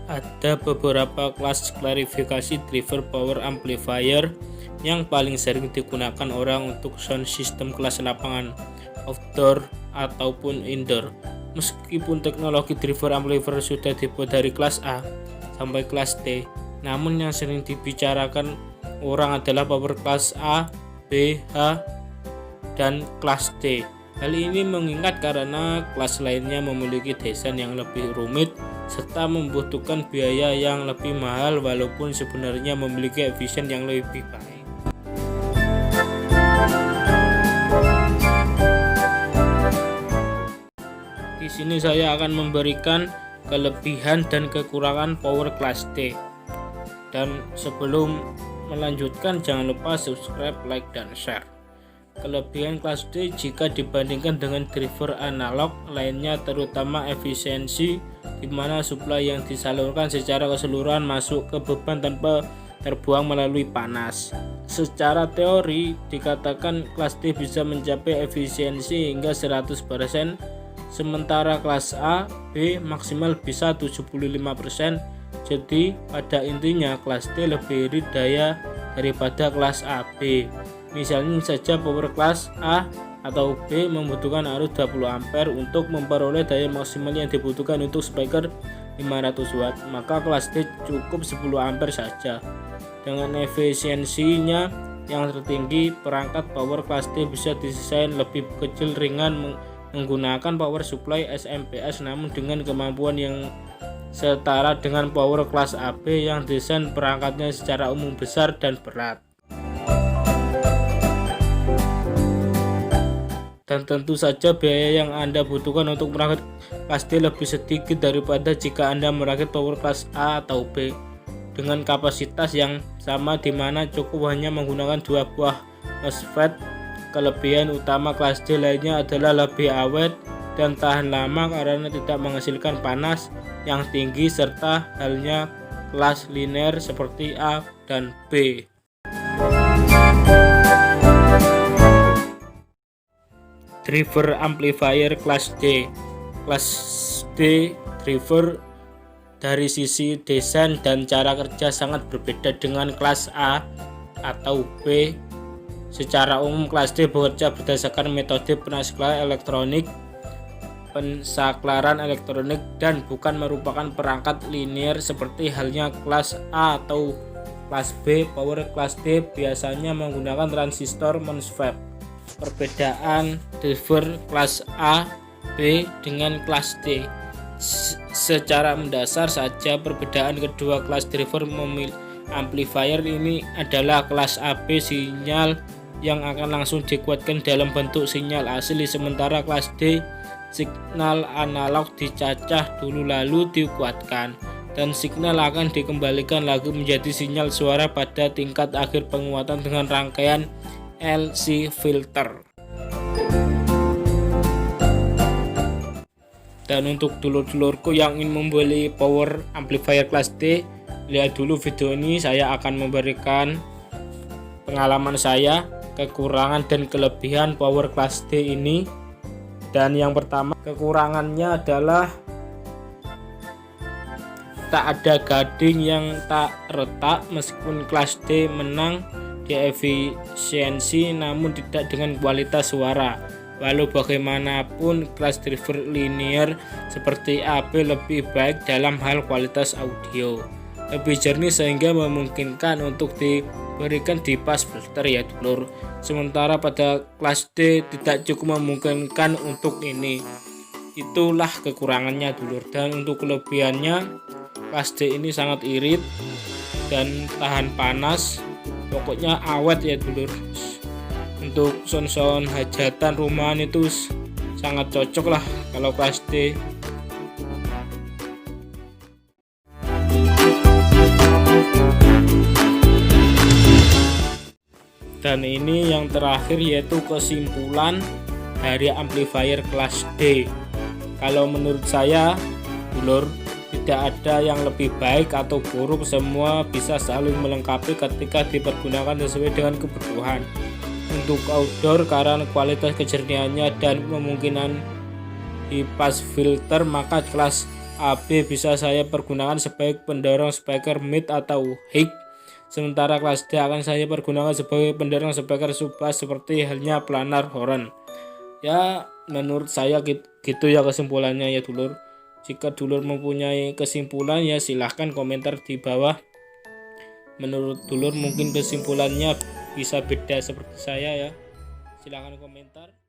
Ada beberapa kelas klarifikasi driver power amplifier yang paling sering digunakan orang untuk sound system kelas lapangan, outdoor ataupun indoor. Meskipun teknologi driver amplifier sudah dibuat dari kelas A sampai kelas D, namun yang sering dibicarakan orang adalah power kelas A, B, H, dan kelas D. Hal ini mengingat karena kelas lainnya memiliki desain yang lebih rumit serta membutuhkan biaya yang lebih mahal walaupun sebenarnya memiliki efisien yang lebih baik. Di sini saya akan memberikan kelebihan dan kekurangan power kelas D. Dan sebelum melanjutkan, jangan lupa subscribe, like, dan share. Kelebihan kelas D jika dibandingkan dengan driver analog lainnya terutama efisiensi, di mana suplai yang disalurkan secara keseluruhan masuk ke beban tanpa terbuang melalui panas. Secara teori dikatakan kelas D bisa mencapai efisiensi hingga 100%, sementara kelas A, B maksimal bisa 75%. Jadi pada intinya kelas D lebih irit daya daripada kelas A, B. Misalnya saja power kelas A atau B membutuhkan arus 20 ampere untuk memperoleh daya maksimal yang dibutuhkan untuk speaker 500 watt, maka kelas D cukup 10 ampere saja. Dengan efisiensinya yang tertinggi, perangkat power kelas D bisa didesain lebih kecil, ringan, menggunakan power supply SMPS namun dengan kemampuan yang setara dengan power kelas AB yang desain perangkatnya secara umum besar dan berat. Dan tentu saja biaya yang Anda butuhkan untuk merakit kelas D lebih sedikit daripada jika Anda merakit power kelas A atau B dengan kapasitas yang sama, di mana cukup hanya menggunakan 2 buah MOSFET. Kelebihan utama kelas D lainnya adalah lebih awet dan tahan lama karena tidak menghasilkan panas yang tinggi, serta halnya kelas linear seperti A dan B. Driver amplifier kelas D. Kelas D driver dari sisi desain dan cara kerja sangat berbeda dengan kelas A atau B. Secara umum kelas D bekerja berdasarkan metode pensaklaran elektronik dan bukan merupakan perangkat linear seperti halnya kelas A atau kelas B. Power kelas D biasanya menggunakan transistor MOSFET. Perbedaan driver kelas A, B dengan kelas D. Secara mendasar saja perbedaan kedua kelas driver amplifier ini adalah kelas AB sinyal yang akan langsung dikuatkan dalam bentuk sinyal asli, sementara kelas D signal analog dicacah dulu lalu dikuatkan dan signal akan dikembalikan lagi menjadi sinyal suara pada tingkat akhir penguatan dengan rangkaian LC filter. Dan untuk dulur-dulurku yang ingin membeli power amplifier kelas D, lihat dulu video ini. Saya akan memberikan pengalaman saya, kekurangan dan kelebihan power kelas D ini. Dan yang pertama, kekurangannya adalah tak ada gading yang tak retak. Meskipun kelas D menang di efisiensi namun tidak dengan kualitas suara. Walau bagaimanapun kelas driver linear seperti AB lebih baik dalam hal kualitas audio, lebih jernih sehingga memungkinkan untuk diberikan di pass filter ya dulur. Sementara pada kelas D tidak cukup memungkinkan untuk ini. Itulah kekurangannya dulur. Dan untuk kelebihannya, kelas D ini sangat irit dan tahan panas. Pokoknya awet ya dulur. Untuk sound hajatan rumahan itu sangat cocok lah kalau kelas D. Dan ini yang terakhir yaitu kesimpulan dari amplifier kelas D. Kalau menurut saya dulur, tidak ada yang lebih baik atau buruk, semua bisa saling melengkapi ketika dipergunakan sesuai dengan kebutuhan. Untuk outdoor karena kualitas kejernihannya dan kemungkinan di pass filter, maka kelas AB bisa saya pergunakan sebagai pendorong speaker mid atau high, sementara kelas D akan saya pergunakan sebagai pendorong speaker sub-bass seperti halnya planar horn. Ya, menurut saya gitu ya kesimpulannya ya dulur. Jika dulur mempunyai kesimpulan ya silahkan komentar di bawah. Menurut dulur mungkin kesimpulannya bisa beda seperti saya ya. Silahkan komentar.